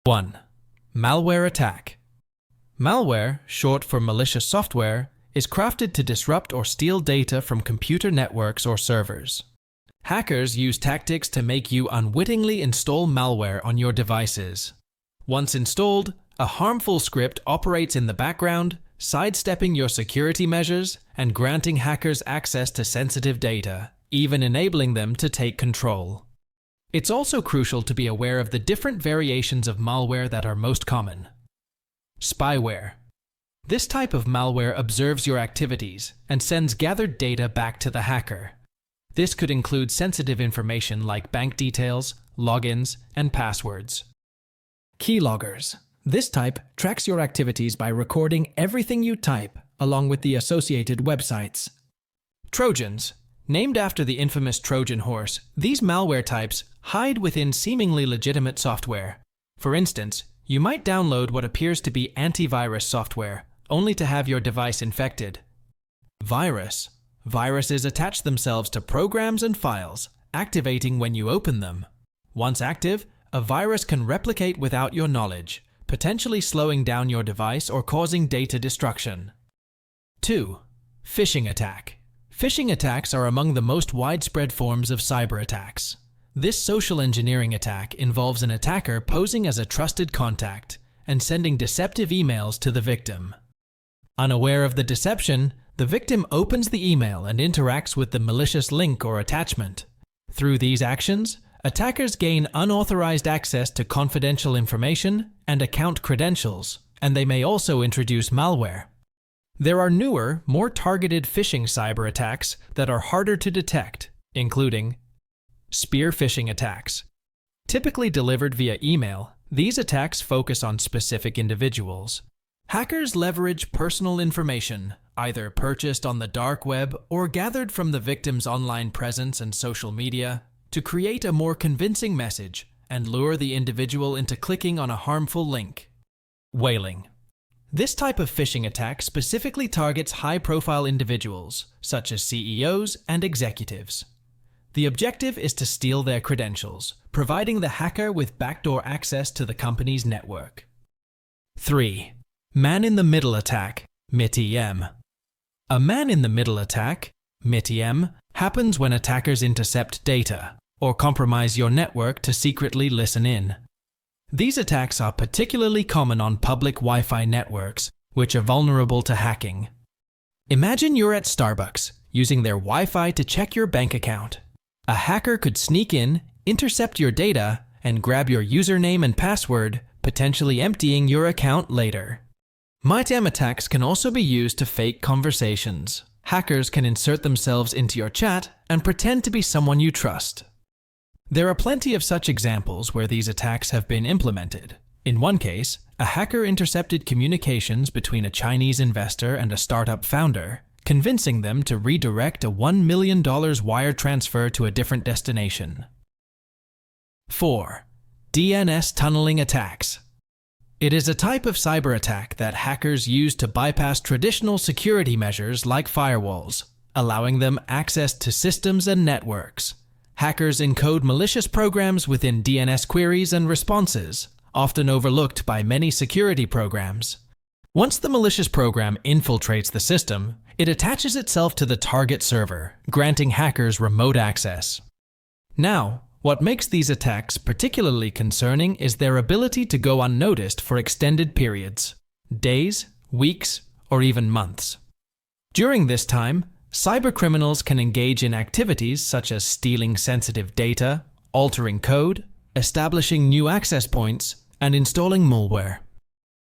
1. Malware attack. Malware, short for malicious software, is crafted to disrupt or steal data from computer networks or servers. Hackers use tactics to make you unwittingly install malware on your devices. Once installed, a harmful script operates in the background, sidestepping your security measures and granting hackers access to sensitive data, even enabling them to take control. It's also crucial to be aware of the different variations of malware that are most common. Spyware. This type of malware observes your activities and sends gathered data back to the hacker. This could include sensitive information like bank details, logins, and passwords. Keyloggers. This type tracks your activities by recording everything you type, along with the associated websites. Trojans. Named after the infamous Trojan horse, these malware types hide within seemingly legitimate software. For instance, you might download what appears to be antivirus software, only to have your device infected. Virus. Viruses attach themselves to programs and files, activating when you open them. Once active, a virus can replicate without your knowledge, potentially slowing down your device or causing data destruction. 2. Phishing attack. Phishing attacks are among the most widespread forms of cyber attacks. This social engineering attack involves an attacker posing as a trusted contact and sending deceptive emails to the victim. Unaware of the deception, the victim opens the email and interacts with the malicious link or attachment. Through these actions, attackers gain unauthorized access to confidential information and account credentials, and they may also introduce malware. There are newer, more targeted phishing cyber attacks that are harder to detect, including spear phishing attacks. Typically delivered via email, these attacks focus on specific individuals. Hackers leverage personal information, either purchased on the dark web or gathered from the victim's online presence and social media, to create a more convincing message and lure the individual into clicking on a harmful link. Whaling. This type of phishing attack specifically targets high-profile individuals, such as CEOs and executives. The objective is to steal their credentials, providing the hacker with backdoor access to the company's network. 3. Man-in-the-middle attack, MITM. A man-in-the-middle attack, MITM, happens when attackers intercept data or compromise your network to secretly listen in. These attacks are particularly common on public Wi-Fi networks, which are vulnerable to hacking. Imagine you're at Starbucks, using their Wi-Fi to check your bank account. A hacker could sneak in, intercept your data, and grab your username and password, potentially emptying your account later. MITM attacks can also be used to fake conversations. Hackers can insert themselves into your chat and pretend to be someone you trust. There are plenty of such examples where these attacks have been implemented. In one case, a hacker intercepted communications between a Chinese investor and a startup founder, convincing them to redirect a $1 million wire transfer to a different destination. 4. DNS tunneling attacks. It is a type of cyber attack that hackers use to bypass traditional security measures like firewalls, allowing them access to systems and networks. Hackers encode malicious programs within DNS queries and responses, often overlooked by many security programs. Once the malicious program infiltrates the system, it attaches itself to the target server, granting hackers remote access. Now, what makes these attacks particularly concerning is their ability to go unnoticed for extended periods, days, weeks, or even months. During this time, cybercriminals can engage in activities such as stealing sensitive data, altering code, establishing new access points, and installing malware.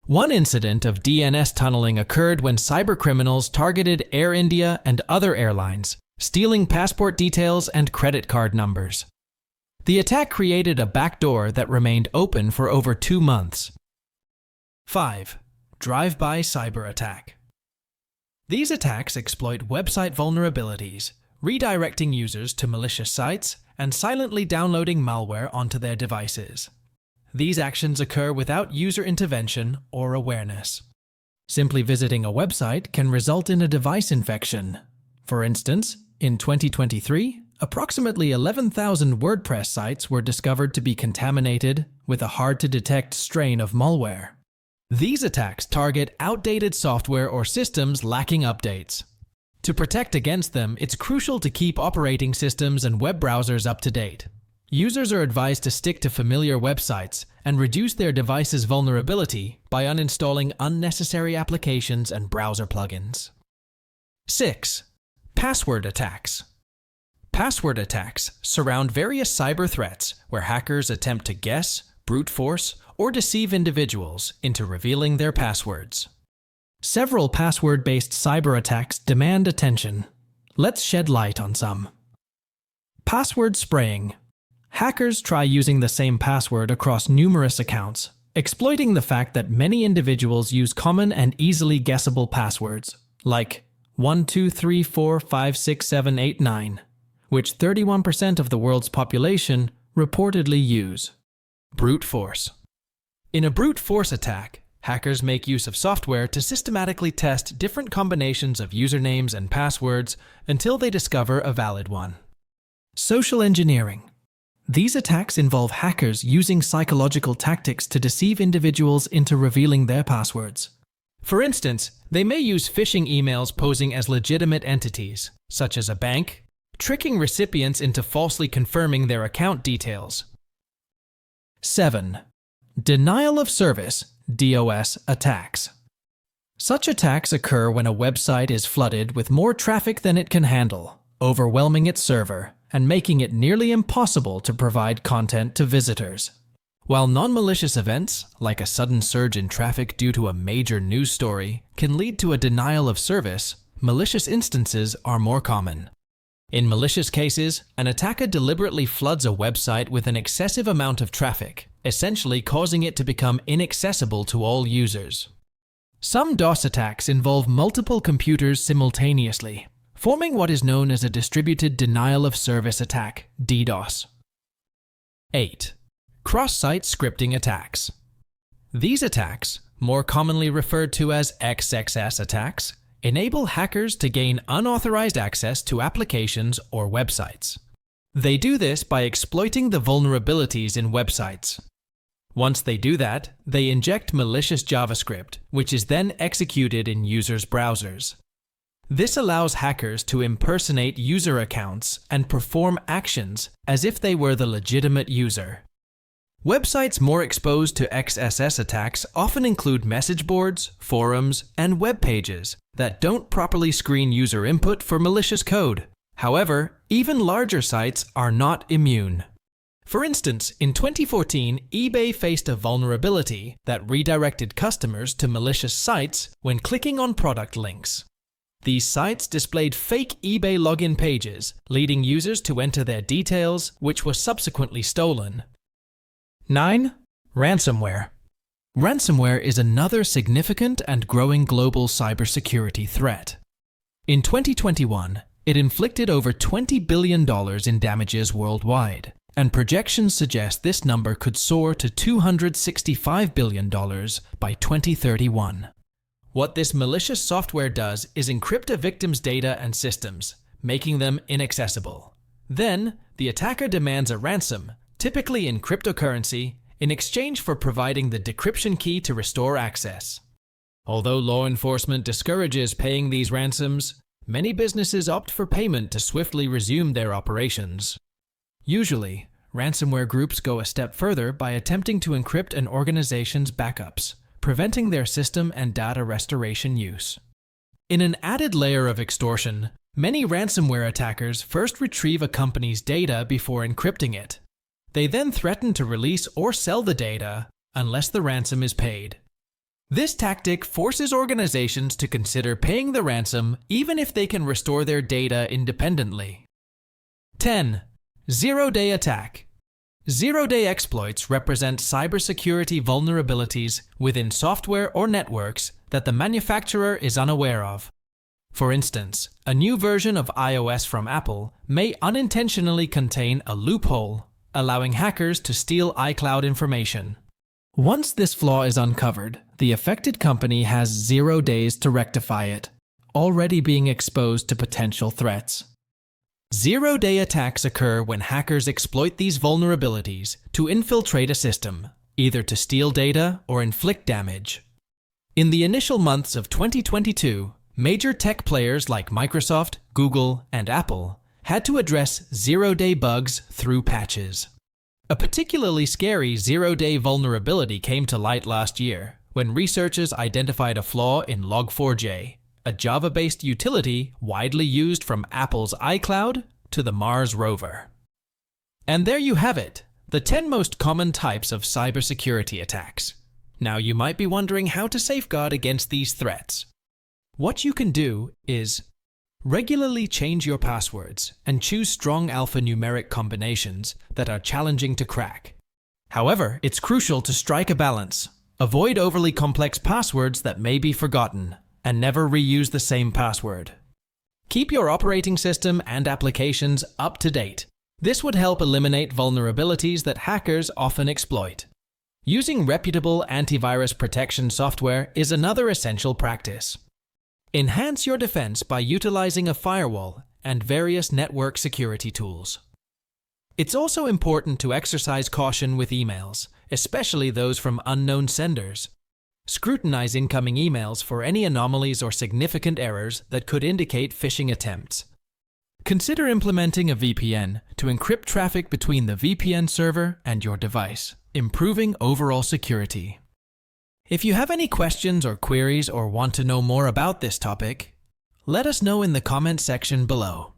One incident of DNS tunneling occurred when cybercriminals targeted Air India and other airlines, stealing passport details and credit card numbers. The attack created a backdoor that remained open for over 2 months. 5. Drive-by cyber attack. These attacks exploit website vulnerabilities, redirecting users to malicious sites and silently downloading malware onto their devices. These actions occur without user intervention or awareness. Simply visiting a website can result in a device infection. For instance, in 2023, approximately 11,000 WordPress sites were discovered to be contaminated with a hard-to-detect strain of malware. These attacks target outdated software or systems lacking updates. To protect against them, it's crucial to keep operating systems and web browsers up to date. Users are advised to stick to familiar websites and reduce their device's vulnerability by uninstalling unnecessary applications and browser plugins. 6. Password attacks. Password attacks surround various cyber threats where hackers attempt to guess, brute force, or deceive individuals into revealing their passwords. Several password-based cyber attacks demand attention. Let's shed light on some. Password spraying. Hackers try using the same password across numerous accounts, exploiting the fact that many individuals use common and easily guessable passwords, like 1234567889, which 31% of the world's population reportedly use. Brute force. In a brute force attack, hackers make use of software to systematically test different combinations of usernames and passwords until they discover a valid one. Social engineering. These attacks involve hackers using psychological tactics to deceive individuals into revealing their passwords. For instance, they may use phishing emails posing as legitimate entities, such as a bank, tricking recipients into falsely confirming their account details. 7. Denial of service (DOS) attacks. Such attacks occur when a website is flooded with more traffic than it can handle, overwhelming its server and making it nearly impossible to provide content to visitors. While non-malicious events, like a sudden surge in traffic due to a major news story, can lead to a denial of service, malicious instances are more common. In malicious cases, an attacker deliberately floods a website with an excessive amount of traffic, essentially causing it to become inaccessible to all users. Some DOS attacks involve multiple computers simultaneously, forming what is known as a distributed denial of service attack, DDoS. 8. Cross-site scripting attacks. These attacks, more commonly referred to as XXS attacks, enable hackers to gain unauthorized access to applications or websites. They do this by exploiting the vulnerabilities in websites. Once they do that, they inject malicious JavaScript, which is then executed in users' browsers. This allows hackers to impersonate user accounts and perform actions as if they were the legitimate user. Websites more exposed to XSS attacks often include message boards, forums, and web pages that don't properly screen user input for malicious code. However, even larger sites are not immune. For instance, in 2014, eBay faced a vulnerability that redirected customers to malicious sites when clicking on product links. These sites displayed fake eBay login pages, leading users to enter their details, which were subsequently stolen. 9. Ransomware. Ransomware is another significant and growing global cybersecurity threat. In 2021, it inflicted over $20 billion in damages worldwide, and projections suggest this number could soar to $265 billion by 2031. What this malicious software does is encrypt a victim's data and systems, making them inaccessible. Then, the attacker demands a ransom, typically in cryptocurrency, in exchange for providing the decryption key to restore access. Although law enforcement discourages paying these ransoms, many businesses opt for payment to swiftly resume their operations. Usually, ransomware groups go a step further by attempting to encrypt an organization's backups, preventing their system and data restoration use. In an added layer of extortion, many ransomware attackers first retrieve a company's data before encrypting it. They then threaten to release or sell the data unless the ransom is paid. This tactic forces organizations to consider paying the ransom even if they can restore their data independently. 10. Zero-day attack. Zero-day exploits represent cybersecurity vulnerabilities within software or networks that the manufacturer is unaware of. For instance, a new version of iOS from Apple may unintentionally contain a loophole, allowing hackers to steal iCloud information. Once this flaw is uncovered, the affected company has 0 days to rectify it, already being exposed to potential threats. Zero-day attacks occur when hackers exploit these vulnerabilities to infiltrate a system, either to steal data or inflict damage. In the initial months of 2022, major tech players like Microsoft, Google, and Apple had to address zero-day bugs through patches. A particularly scary zero-day vulnerability came to light last year when researchers identified a flaw in Log4j, a Java-based utility widely used from Apple's iCloud to the Mars rover. And there you have it, the 10 most common types of cybersecurity attacks. Now you might be wondering how to safeguard against these threats. What you can do is regularly change your passwords and choose strong alphanumeric combinations that are challenging to crack. However, it's crucial to strike a balance. Avoid overly complex passwords that may be forgotten, and never reuse the same password. Keep your operating system and applications up to date. This would help eliminate vulnerabilities that hackers often exploit. Using reputable antivirus protection software is another essential practice. Enhance your defense by utilizing a firewall and various network security tools. It's also important to exercise caution with emails, especially those from unknown senders. Scrutinize incoming emails for any anomalies or significant errors that could indicate phishing attempts. Consider implementing a VPN to encrypt traffic between the VPN server and your device, improving overall security. If you have any questions or queries or want to know more about this topic, let us know in the comment section below.